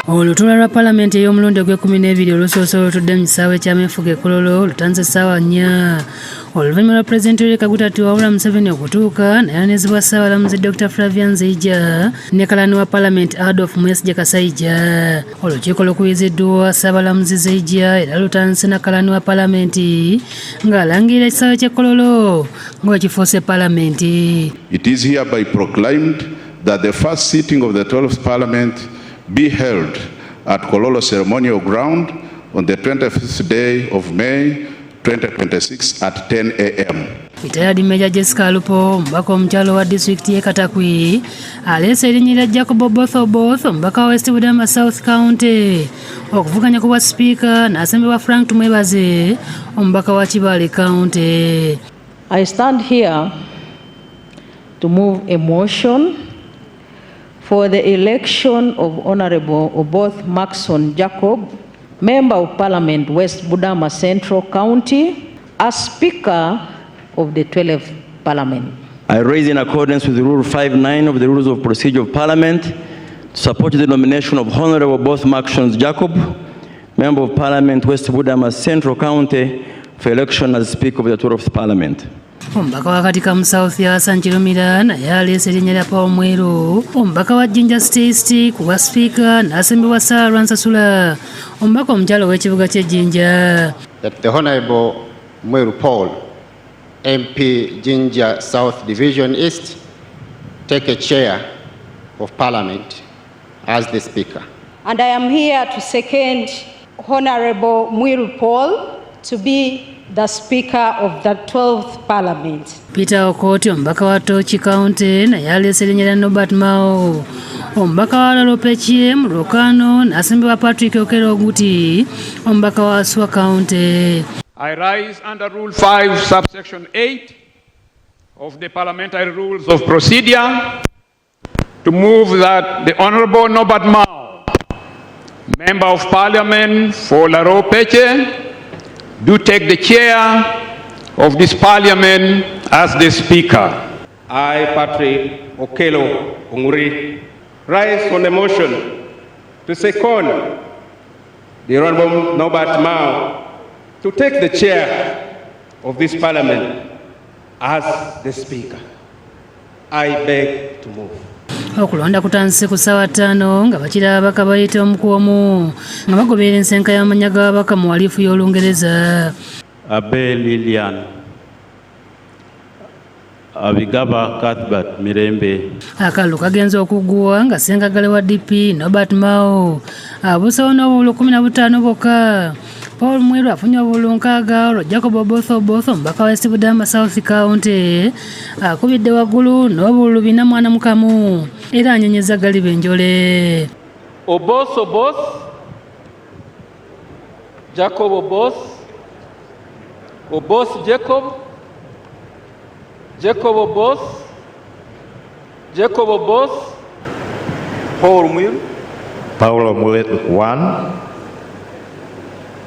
Olutuula lwa palamenti ey'omulundi ogw'e12 olusoose olutudde mu kisaawe ky'ameefuga e Kololo lutanze essaawa 4 oluvannyuma lwa pulezidenti Yoweri Kaguta wabula Museveni okutuuka nayanizibwa Ssaabalamuzi Dr. Flavian Nzijja ne kalani wa palamenti Adolf Mwesigye Kasaija. Olukiiko lukubiziddwa Ssaabalamuzi Nzijja era lutanze na kalani wa palamenti ng'alangirira ekisaawe ky'e Kololo ng'ekifuuse palamenti. It is hereby proclaimed that the first sitting of the 12th Parliament be held at Kololo Ceremonial Ground on the 25th day of May 2026 at 10 a.m. Retired Major Jessica Alupo, omubaka omukyalo wa disitulikiti y'e Katakwi, aleese erinnya lya Jacob Oboth Oboth, omubaka wa West Budama South County, okuvuganya ku bwa sipiika n'asembebwa Frank Tumwebaze, omubaka wa Kibale County. I stand here to move a motion for the election of Honorable Oboth Markons Jacob, Member of Parliament, West Budama Central County, as Speaker of the 12th Parliament. I raise in accordance with Rule 5.9 of the Rules of Procedure of Parliament to support the nomination of Honorable Oboth Markons Jacob, Member of Parliament, West Budama Central County, for election as Speaker of the 12th Parliament. Omubaka wa katika mu South ya Sanchilumira naye aleese erinnya lya Paul Mweru, omubaka wa Jinja State ku bwa sipiika n'asembebwa Sarah Lwansasula, omubaka omukyalo w'ekibuga ky'e Jinja. That the Honorable Mweru Paul, MP Jinja South Division East, take a chair of Parliament as the Speaker. And I am here to second Honorable Mweru Paul to be the Speaker of the 12th Parliament. Peter Okoti, omubaka wa Tochi County naye aleese erinnya lya Norbert Mao, omubaka wa Lopechie mu Lukano n'asembebwa Patrick Okello-Oguti, omubaka wa Aswa County. I rise under Rule 5, subsection 8 of the Parliamentary Rules of Procedure to move that the Honorable Norbert Mao, Member of Parliament for Lopechie, do take the chair of this Parliament as the Speaker. I, Patrick Okello-Oguti, rise on a motion to second the Honorable Norbert Mao to take the chair of this Parliament as the Speaker. I beg to move. Okulonda kutandise ku ssaawa 5 nga bakira ababaka bayita omu ku omu nga bagoberera ensenka y'amannya g'ababaka mu walifu y'Olungereza. Abe Lilian Abigaba Cuthbert Mirembe. Akalulu kagenza okuggwa nga ssenkaggale wa DP Norbert Mao abuusawo n'obululu 15 bokka. Paul Mweru afunye obululu 6 olwo Jacob Oboth Oboth, omubaka wa West Budama South County, akubidde waggulu n'obululu 41 era anyenyeza Galiba Enjole. Oboth Oboth, Jacob Oboth, Oboth Jacob, Jacob Oboth, Jacob Oboth, Paul Mweru, Paulo Mweru 1,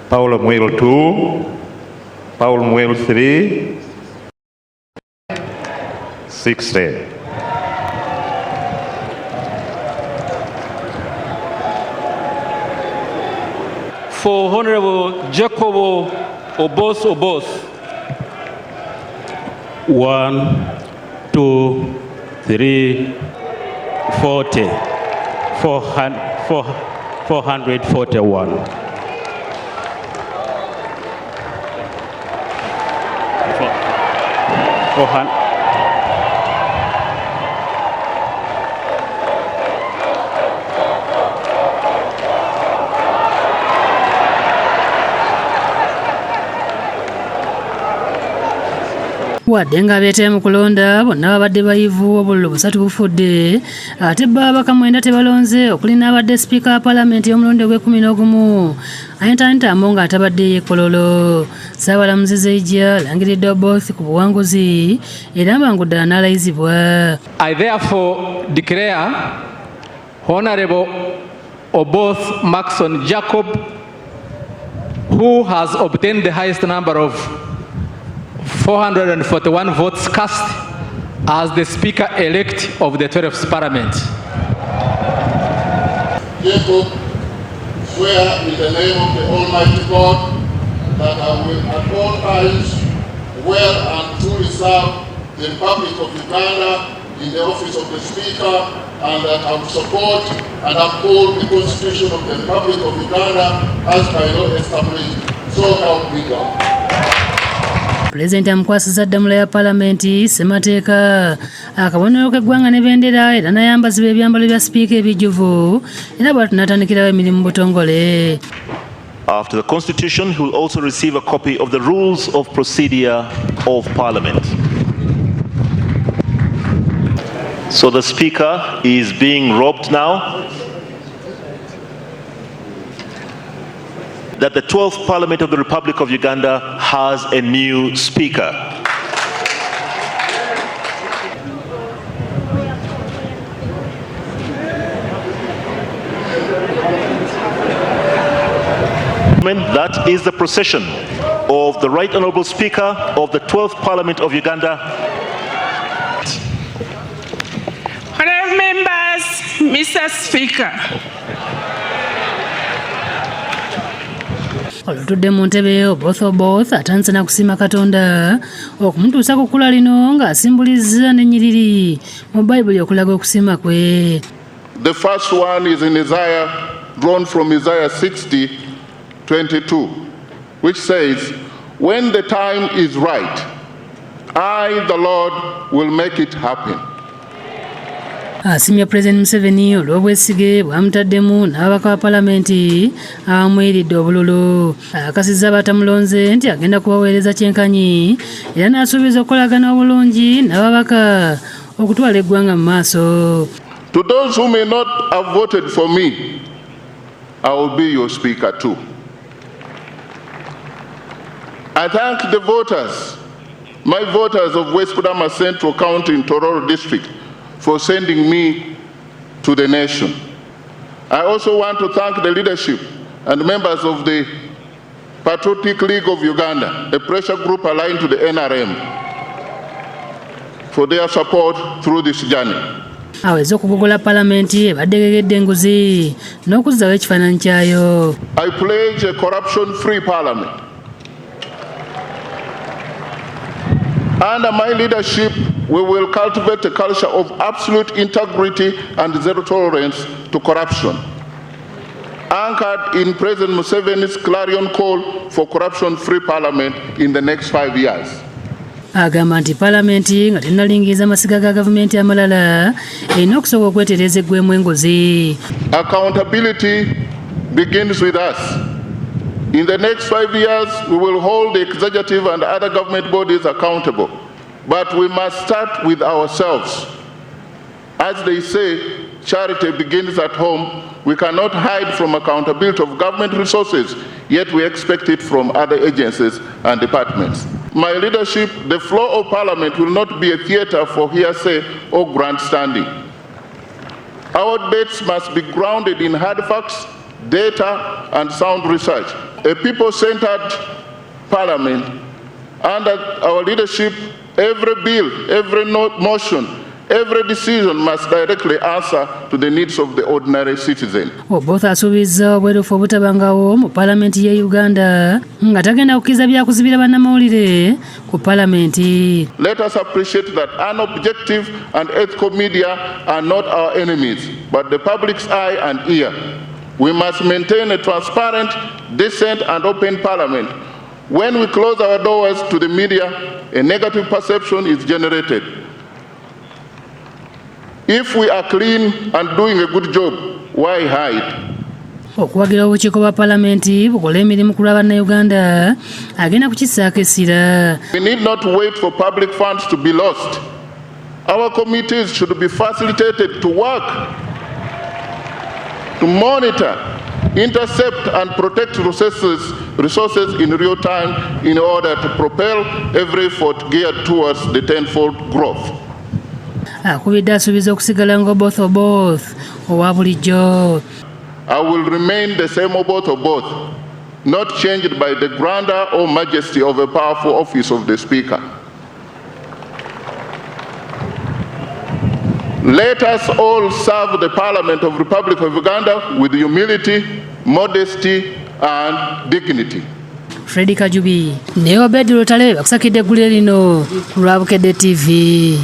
Paulo Mweru 2, Paulo Mweru 3, 16. For Honorable Jacob Oboth Oboth. 1, 2, 3, 40, 441. 400. Wadde nga beeteye mu kulonda bonna babadde bayivu obululu 3 bufudde ate babaka 9 tebalonze okuli n'abadde sipiika wa palamenti y'omulundi ogw'e11 ayintanitamu nga atabadde y'e Kololo. Ssaabalamuzi Nzijja alangiridde Oboth ku buwanguzi era awangudde analayizibwa. I therefore declare Honorable Oboth Markons Jacob, who has obtained the highest number of 441 votes cast, as the Speaker-elect of the 12th Parliament. Jacob swear in the name of the Almighty God that I will at all times well and truly serve the Republic of Uganda in the office of the Speaker, and that I will support and uphold the Constitution of the Republic of Uganda as by law established. So help me God. Pulezidenti amukwasizza ddamula ya palamenti ssemateeka akabonero k'eggwanga ne bendera era n'ayambazibwa ebyambalo bya sipiika ebijjuvu era bw'atyo n'atandikirawo emirimu butongole. After the Constitution, he will also receive a copy of the Rules of Procedure of Parliament. So the Speaker is being robed now. That the 12th Parliament of the Republic of Uganda has a new Speaker. That is the procession of the Right Honourable Speaker of the 12th Parliament of Uganda. Honourable members, Mr. Speaker. Olutudde mu ntebe Oboth Oboth atandise na kusiima Katonda okumutuusa ku kkula lino ng'asimbulizza n'ennyiriri mu Bayibuli okulaga okusiima kwe. The first one is in Isaiah, drawn from Isaiah 60:22, which says, "When the time is right, I, the Lord, will make it happen." Asimya President Museveni olw'obwesige bwamutaddemu n'ababaka ba palamenti abamweridde obululu. Akasizza abatamulonze nti agenda kubaweereza kyenkanyi era n'asuubiza okukolagana obulungi n'ababaka okutwala eggwanga mu maaso. To those who may not have voted for me, I will be your speaker too. I thank the voters, my voters of West Budama Central County in Tororo District, for sending me to the nation. I also want to thank the leadership and members of the Patriotic League of Uganda, a pressure group aligned to the NRM, for their support through this journey. Aweze okugogola palamenti ebadde egegedde enguzi n'okuzzawo ekifaananyi kyayo. I pledge a corruption-free parliament. Under my leadership, we will cultivate a culture of absolute integrity and zero tolerance to corruption, anchored in President Museveni's clarion call for corruption-free parliament in the next 5 years. Agamba nti palamenti nga tennalingiriza masiga ga gavumenti amalala erina okusobola okwetereeza eggwemu enguzi. Accountability begins with us. In the next 5 years, we will hold the executive and other government bodies accountable. But we must start with ourselves. As they say, charity begins at home. We cannot hide from accountability of government resources, yet we expect it from other agencies and departments. My leadership, the floor of Parliament will not be a theatre for hearsay or grandstanding. Our debates must be grounded in hard facts, data, and sound research. A people-centered Parliament. Under our leadership, every bill, every motion, every decision must directly answer to the needs of the ordinary citizen. Oboth asuubizza obwerufu obutabangawo mu palamenti y'e Uganda nga tagenda kukkiriza byakuzibira bannamawulire ku palamenti. Let us appreciate that unobjective and ethical media are not our enemies, but the public's eye and ear. We must maintain a transparent, decent and open parliament. When we close our doors to the media, a negative perception is generated. If we are clean and doing a good job, why hide? Okuwagira obukiiko bwa palamenti bukola emirimu ku lwa bannayuganda agenda kukissaako essira. We need not wait for public funds to be lost. Our committees should be facilitated to work, to monitor, intercept and protect resources in real time in order to propel every effort geared towards the tenfold growth. Akubidde asuubiza okusigala nga Oboth Oboth owa bulijjo. I will remain the same Oboth Oboth, not changed by the grandeur or majesty of a powerful office of the Speaker. Let us all serve the Parliament of the Republic of Uganda with humility, modesty, and dignity. Freddy Kajubi ne Obedi Lotale bakusakidde eggulire lino ku lwa Bukedde TV.